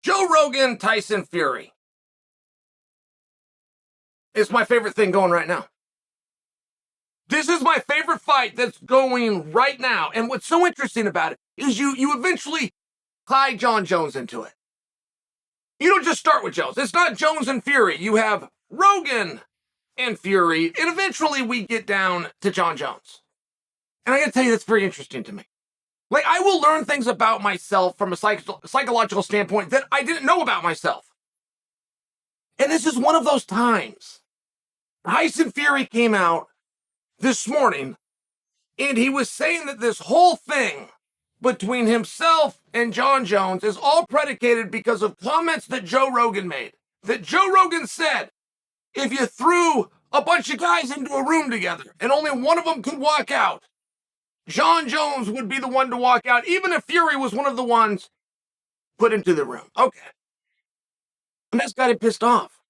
Joe Rogan, Tyson Fury. It's my favorite thing going right now. This is my favorite fight that's going right now. And what's so interesting about it is you eventually tie Jon Jones into it. You don't just start with Jones. It's not Jones and Fury. You have Rogan and Fury, and eventually we get down to Jon Jones. And I gotta tell you, that's very interesting to me. Like, I will learn things about myself from a psychological standpoint that I didn't know about myself. And this is one of those times. Tyson Fury came out this morning, and he was saying that this whole thing between himself and Jon Jones is all predicated because of comments that Joe Rogan made. That Joe Rogan said, if you threw a bunch of guys into a room together and only one of them could walk out, Jon Jones would be the one to walk out, even if Fury was one of the ones put into the room. Okay. And that's got him pissed off.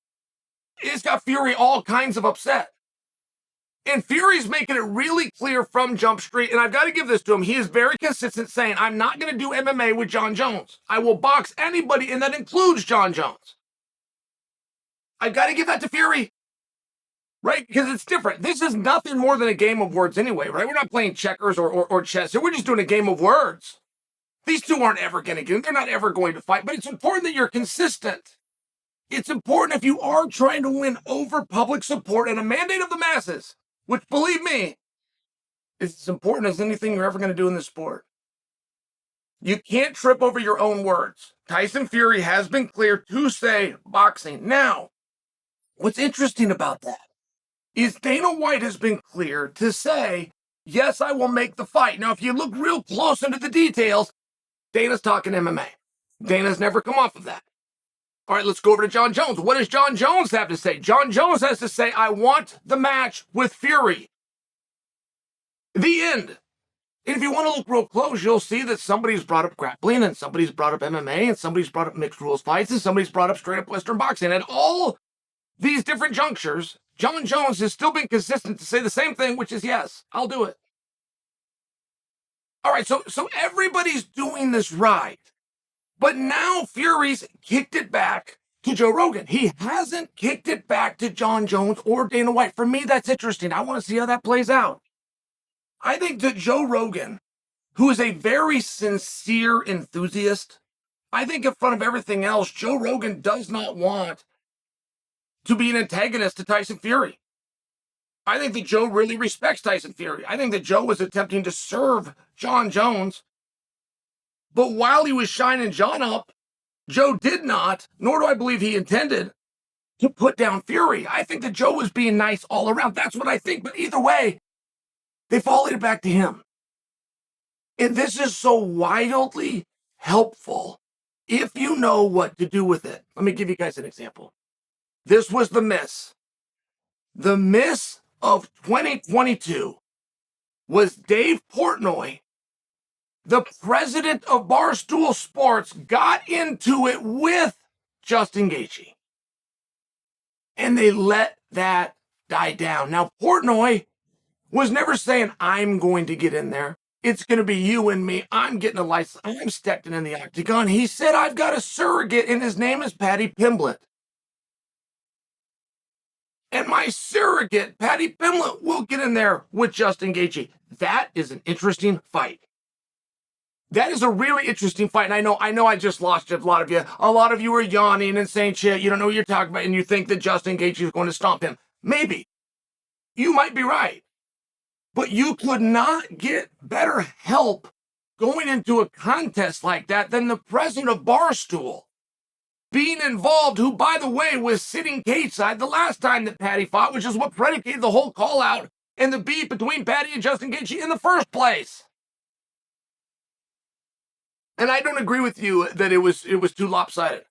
It's got Fury all kinds of upset. And Fury's making it really clear from Jump Street, and I've got to give this to him. He is very consistent saying, I'm not going to do MMA with Jon Jones. I will box anybody, and that includes Jon Jones. I've got to give that to Fury. Right? Because it's different. This is nothing more than a game of words anyway, right? We're not playing checkers or chess. We're just doing a game of words. These two aren't ever going to get in. They're not ever going to fight. But it's important that you're consistent. It's important if you are trying to win over public support and a mandate of the masses, which, believe me, is as important as anything you're ever going to do in this sport. You can't trip over your own words. Tyson Fury has been clear to say boxing. Now, what's interesting about that is Dana White has been clear to say, yes, I will make the fight. Now, if you look real close into the details, Dana's talking MMA. Dana's never come off of that. All right, let's go over to Jon Jones. What does Jon Jones have to say? Jon Jones has to say, I want the match with Fury. The end. And if you want to look real close, you'll see that somebody's brought up grappling, and somebody's brought up MMA, and somebody's brought up mixed rules fights, and somebody's brought up straight up Western boxing. At all these different junctures, Jon Jones has still been consistent to say the same thing, which is, yes, I'll do it. All right, so everybody's doing this right. But now Fury's kicked it back to Joe Rogan. He hasn't kicked it back to Jon Jones or Dana White. For me, that's interesting. I want to see how that plays out. I think that Joe Rogan, who is a very sincere enthusiast, I think in front of everything else, Joe Rogan does not want to be an antagonist to Tyson Fury. I think that Joe really respects Tyson Fury. I think that Joe was attempting to serve Jon Jones. But while he was shining Jon up, Joe did not, nor do I believe he intended, to put down Fury. I think that Joe was being nice all around. That's what I think. But either way, they followed it back to him. And this is so wildly helpful if you know what to do with it. Let me give you guys an example. This was the miss. The miss of 2022 was Dave Portnoy, the president of Barstool Sports, got into it with Justin Gaethje. And they let that die down. Now, Portnoy was never saying, I'm going to get in there. It's going to be you and me. I'm getting a license. I'm stepping in the octagon. He said, I've got a surrogate, and his name is Paddy Pimblett. And my surrogate, Paddy Pimblett, will get in there with Justin Gaethje. That is an interesting fight. That is a really interesting fight. And I know I just lost a lot of you. A lot of you are yawning and saying, shit, you don't know what you're talking about, and you think that Justin Gaethje is going to stomp him. Maybe. You might be right. But you could not get better help going into a contest like that than the president of Barstool being involved, who, by the way, was sitting cage-side the last time that Paddy fought, which is what predicated the whole call-out and the beef between Paddy and Justin Gaethje in the first place. And I don't agree with you that it was too lopsided.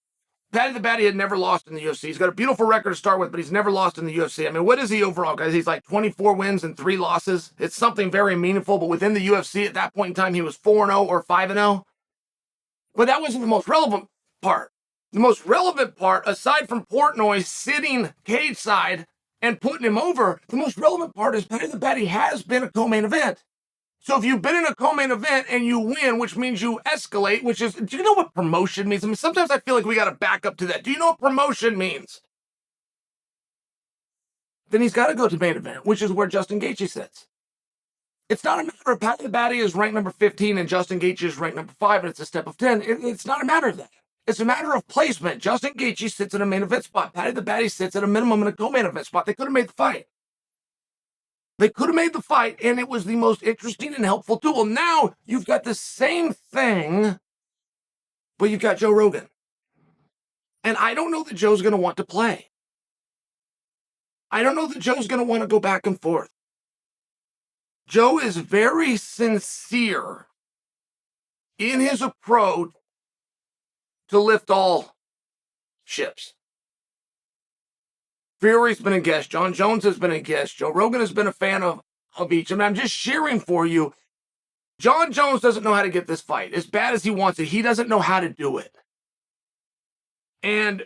Paddy the Baddy had never lost in the UFC. He's got a beautiful record to start with, but he's never lost in the UFC. I mean, what is he overall, guys? He's like 24 wins and 3 losses. It's something very meaningful, but within the UFC at that point in time, he was 4-0 or 5-0. But that wasn't the most relevant part. The most relevant part, aside from Portnoy sitting cage side and putting him over, the most relevant part is Paddy the Baddy has been a co-main event. So if you've been in a co-main event and you win, which means you escalate, which is, do you know what promotion means? I mean, sometimes I feel like we got to back up to that. Do you know what promotion means? Then he's got to go to main event, which is where Justin Gaethje sits. It's not a matter of Paddy the Baddy is ranked number 15 and Justin Gaethje is ranked number 5 and it's a step of 10. It's not a matter of that. It's a matter of placement. Justin Gaethje sits in a main event spot. Paddy the Baddy sits at a minimum in a co-main event spot. They could have made the fight. They could have made the fight, and it was the most interesting and helpful tool. Now you've got the same thing, but you've got Joe Rogan. And I don't know that Joe's going to want to play. I don't know that Joe's going to want to go back and forth. Joe is very sincere in his approach to lift all ships. Fury's been a guest. Jon Jones has been a guest. Joe Rogan has been a fan of each. I mean, I'm just sharing for you. Jon Jones doesn't know how to get this fight. As bad as he wants it, he doesn't know how to do it. And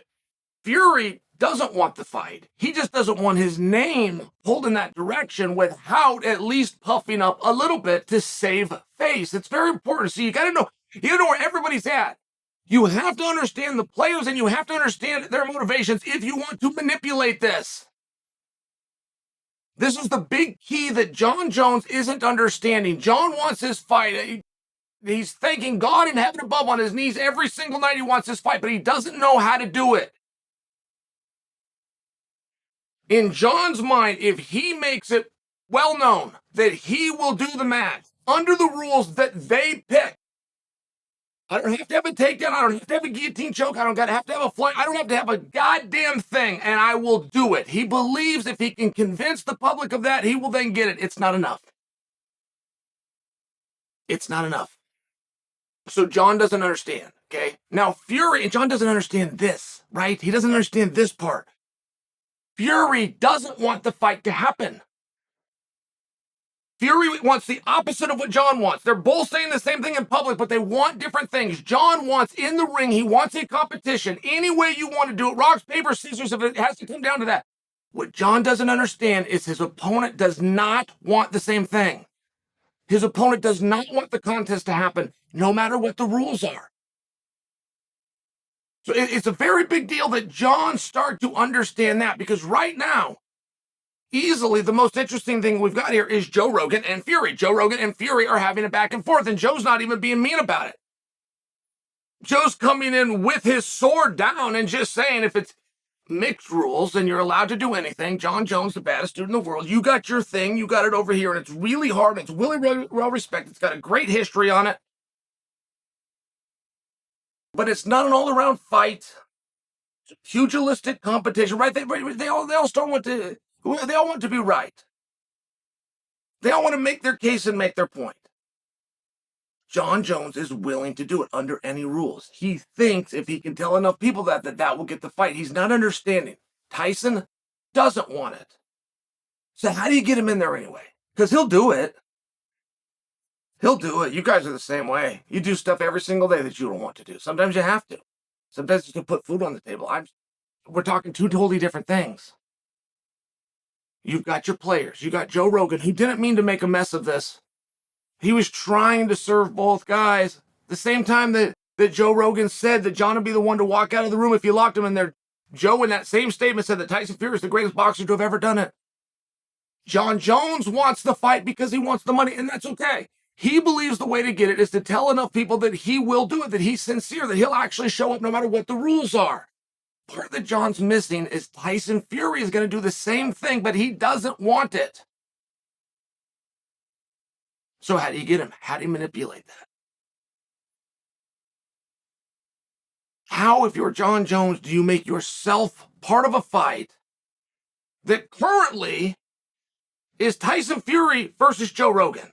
Fury doesn't want the fight. He just doesn't want his name pulled in that direction without at least puffing up a little bit to save face. It's very important. So you got to know where everybody's at. You have to understand the players and you have to understand their motivations if you want to manipulate this. This is the big key that Jon Jones isn't understanding. Jon wants his fight. He's thanking God in heaven above on his knees every single night he wants his fight, but he doesn't know how to do it. In Jon's mind, if he makes it well known that he will do the match under the rules that they pick, I don't have to have a takedown. I don't have to have a guillotine choke. I don't have to have a flank. I don't have to have a goddamn thing, and I will do it. He believes if he can convince the public of that, he will then get it. It's not enough. It's not enough. So Jon doesn't understand, okay? Now, Fury, and Jon doesn't understand this, right? He doesn't understand this part. Fury doesn't want the fight to happen. Fury wants the opposite of what Jon wants. They're both saying the same thing in public, but they want different things. Jon wants in the ring, he wants a competition. Any way you want to do it, rocks, paper, scissors, if it has to come down to that. What Jon doesn't understand is his opponent does not want the same thing. His opponent does not want the contest to happen, no matter what the rules are. So it's a very big deal that Jon start to understand that, because right now, easily the most interesting thing we've got here is Joe Rogan and Fury. Joe Rogan and Fury are having a back and forth, and Joe's not even being mean about it. Joe's coming in with his sword down and just saying, if it's mixed rules and you're allowed to do anything, Jon Jones, the baddest dude in the world, you got your thing, you got it over here, and it's really hard, it's really well respected, it's got a great history on it. But it's not an all-around fight. It's a pugilistic competition, right? They all still want to. They all want to be right. They all want to make their case and make their point. Jon Jones is willing to do it under any rules. He thinks if he can tell enough people that will get the fight. He's not understanding. Tyson doesn't want it. So how do you get him in there anyway? Because he'll do it. He'll do it. You guys are the same way. You do stuff every single day that you don't want to do. Sometimes you have to. Sometimes you can put food on the table. We're talking two totally different things. You've got your players. You got Joe Rogan, who didn't mean to make a mess of this. He was trying to serve both guys. The same time that Joe Rogan said that Jon would be the one to walk out of the room if you locked him in there, Joe in that same statement said that Tyson Fury is the greatest boxer to have ever done it. Jon Jones wants the fight because he wants the money, and that's okay. He believes the way to get it is to tell enough people that he will do it, that he's sincere, that he'll actually show up no matter what the rules are. Part that Jon's missing is Tyson Fury is going to do the same thing, but he doesn't want it. So how do you get him? How do you manipulate that? How, if you're Jon Jones, do you make yourself part of a fight that currently is Tyson Fury versus Joe Rogan?